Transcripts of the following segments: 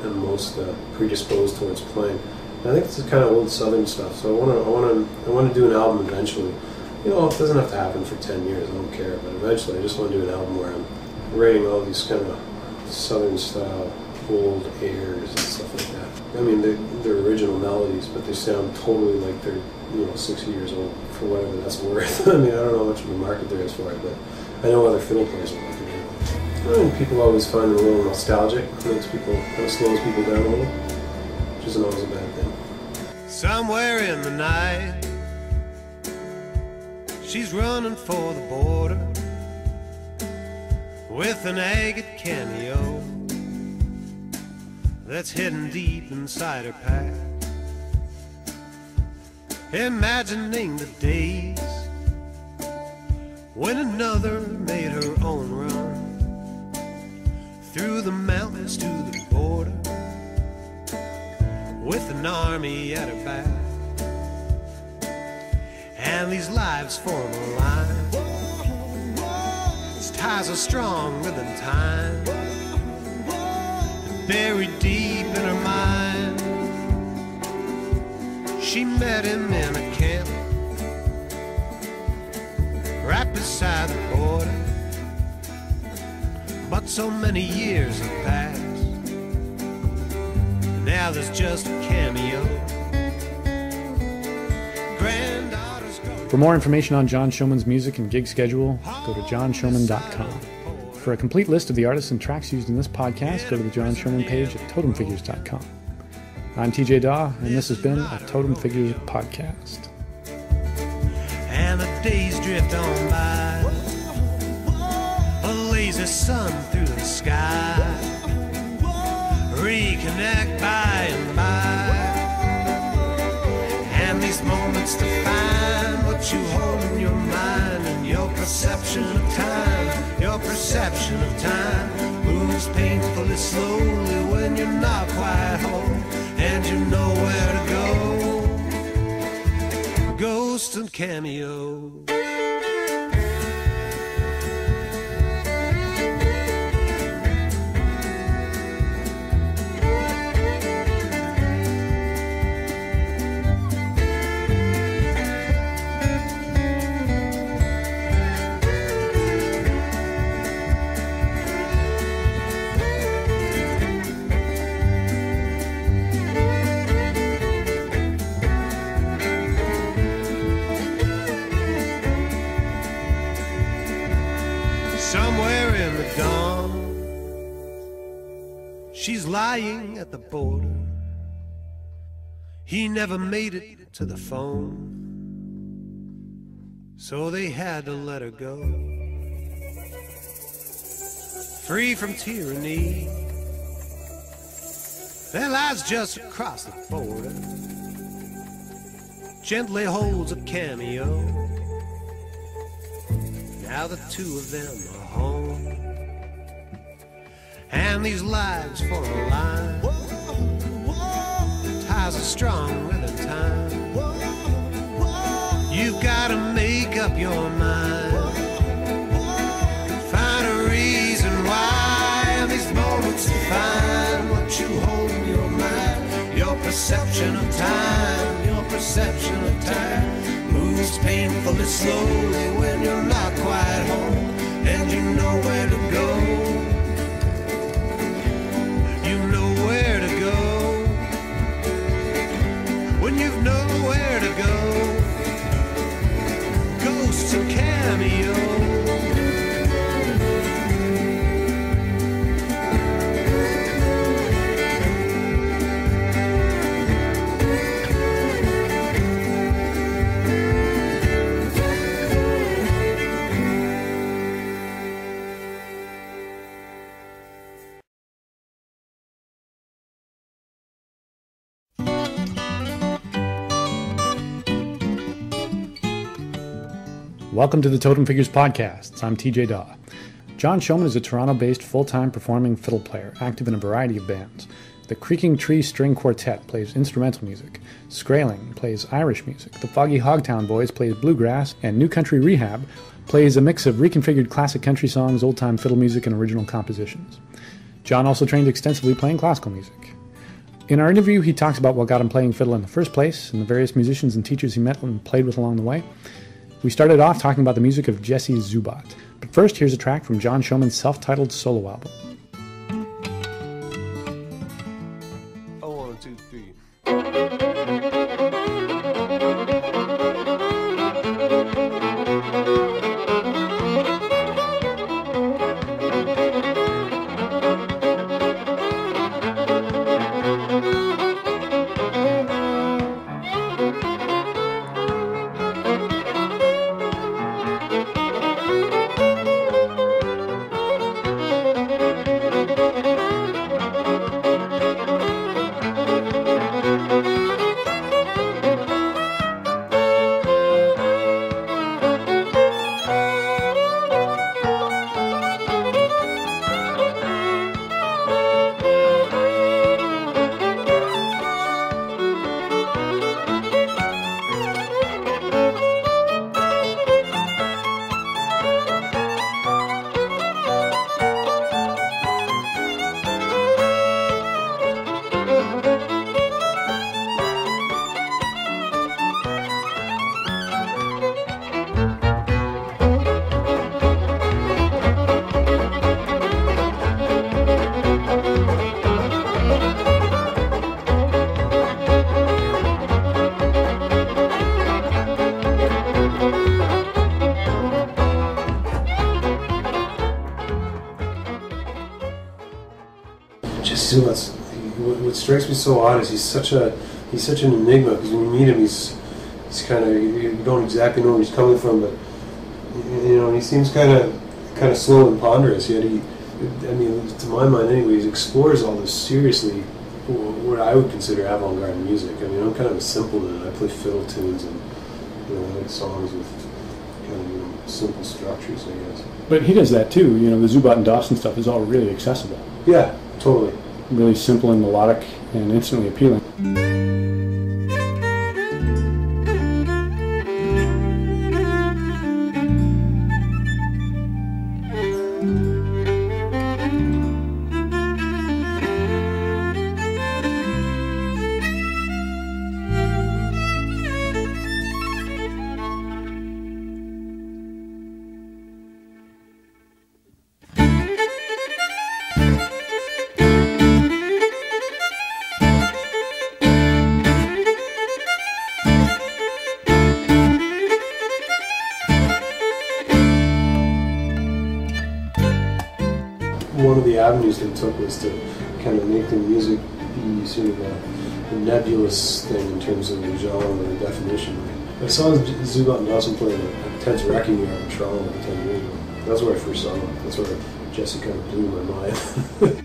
am most predisposed towards playing. And I think it's kind of old Southern stuff. So I want to do an album eventually. You know, it doesn't have to happen for 10 years. I don't care. But eventually, I just want to do an album where I'm writing all these kind of Southern style old airs and stuff like that. I mean, they're original melodies, but they sound totally like they're 60 years old, for whatever that's worth. I mean, I don't know how much of a market there is for it, but I know other fiddle players will like it. I mean, people always find it a little nostalgic. It makes people, kind of slows people down a little, which isn't always a bad thing. Somewhere in the night, she's running for the border with an agate cameo that's hidden deep inside her pack, imagining the days when another made her own run through the mountains to the border with an army at her back. And these lives form a line, these ties are stronger than time, and buried deep in her mind. She met him in a camp right beside the border, but so many years have passed, now there's just a cameo. For more information on John Showman's music and gig schedule, go to johnshowman.com. For a complete list of the artists and tracks used in this podcast, go to the John Showman page at totemfigures.com. I'm TJ Daw, and this has been a Totem Figures podcast. And the days drift on by, a lazy sun through the sky, reconnect by and by, and these moments define what you hold in your mind, and your perception of time, your perception of time moves painfully slowly when you're not quite home, and you know where to go. Ghost and cameo. Somewhere in the dawn, she's lying at the border. He never made it to the phone, so they had to let her go. Free from tyranny, there lies just across the border, gently holds a cameo. Now the two of them are home, and these lives form a line, ties are stronger than time. You've got to make up your mind, find a reason why, and these moments define what you hold in your mind. Your perception of time, your perception of time moves painfully slowly when you're not quite home, and you know where to go. You know where to go when you've nowhere to go. Ghosts and cameo. Welcome to the Totem Figures podcast. I'm TJ Daw. John Showman is a Toronto-based full-time performing fiddle player, active in a variety of bands. The Creaking Tree String Quartet plays instrumental music. Skraeling plays Irish music. The Foggy Hogtown Boys plays bluegrass. And New Country Rehab plays a mix of reconfigured classic country songs, old-time fiddle music, and original compositions. John also trained extensively playing classical music. In our interview, he talks about what got him playing fiddle in the first place and the various musicians and teachers he met and played with along the way. We started off talking about the music of Jesse Zubot. But first, here's a track from John Showman's self-titled solo album. Oh, 1, 2, 3. Zubot's, what strikes me so odd is he's such an enigma, because when you meet him, he's kind of, you don't exactly know where he's coming from, but he seems kind of slow and ponderous. Yet to my mind anyway, he explores all this seriously, what I would consider avant-garde music. I'm kind of a simpleton. I play fiddle tunes and I like songs with kind of simple structures, I guess. But he does that too. The Zubot and Dawson stuff is all really accessible. Yeah, totally. Really simple and melodic and instantly appealing. One of the avenues they took was to kind of make the music be sort of a nebulous thing in terms of the genre or definition. I saw Zubot and Dawson play at Ted's Wrecking Yard in Toronto like 10 years ago. That's where I first saw them. That's where Jesse kind of blew my mind.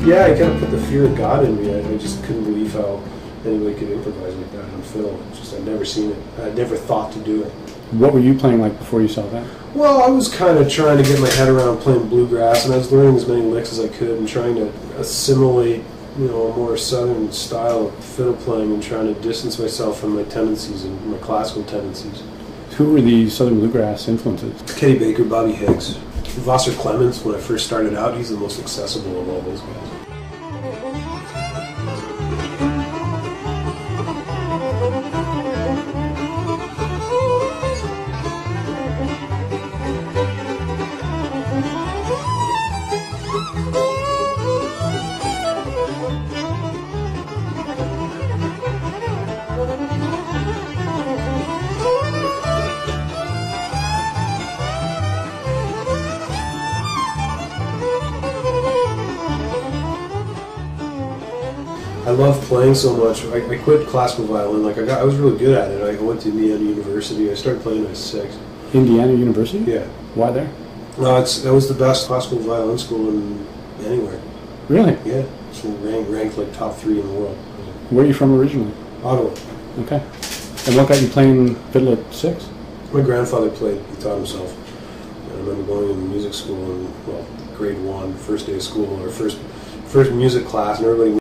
Yeah, I kind of put the fear of God in me. I just couldn't believe how anybody could improvise like that on fiddle. I'd never seen it. I'd never thought to do it. What were you playing like before you saw that? Well, I was kind of trying to get my head around playing bluegrass, and I was learning as many licks as I could and trying to assimilate, a more southern style of fiddle playing and trying to distance myself from my tendencies and my classical tendencies. Who were the southern bluegrass influences? Kenny Baker, Bobby Higgs. Vassar Clements, when I first started out, he's the most accessible of all those guys. I love playing so much. I quit classical violin. I was really good at it. I went to Indiana University. I started playing when I was 6. Indiana University? Yeah. Why there? That was the best classical violin school anywhere. Really? Yeah. It's ranked like top 3 in the world. Where are you from originally? Ottawa. Okay. And what got you playing fiddle at 6? My grandfather played. He taught himself. And I remember going to music school and, grade 1, first day of school, or first music class, and everybody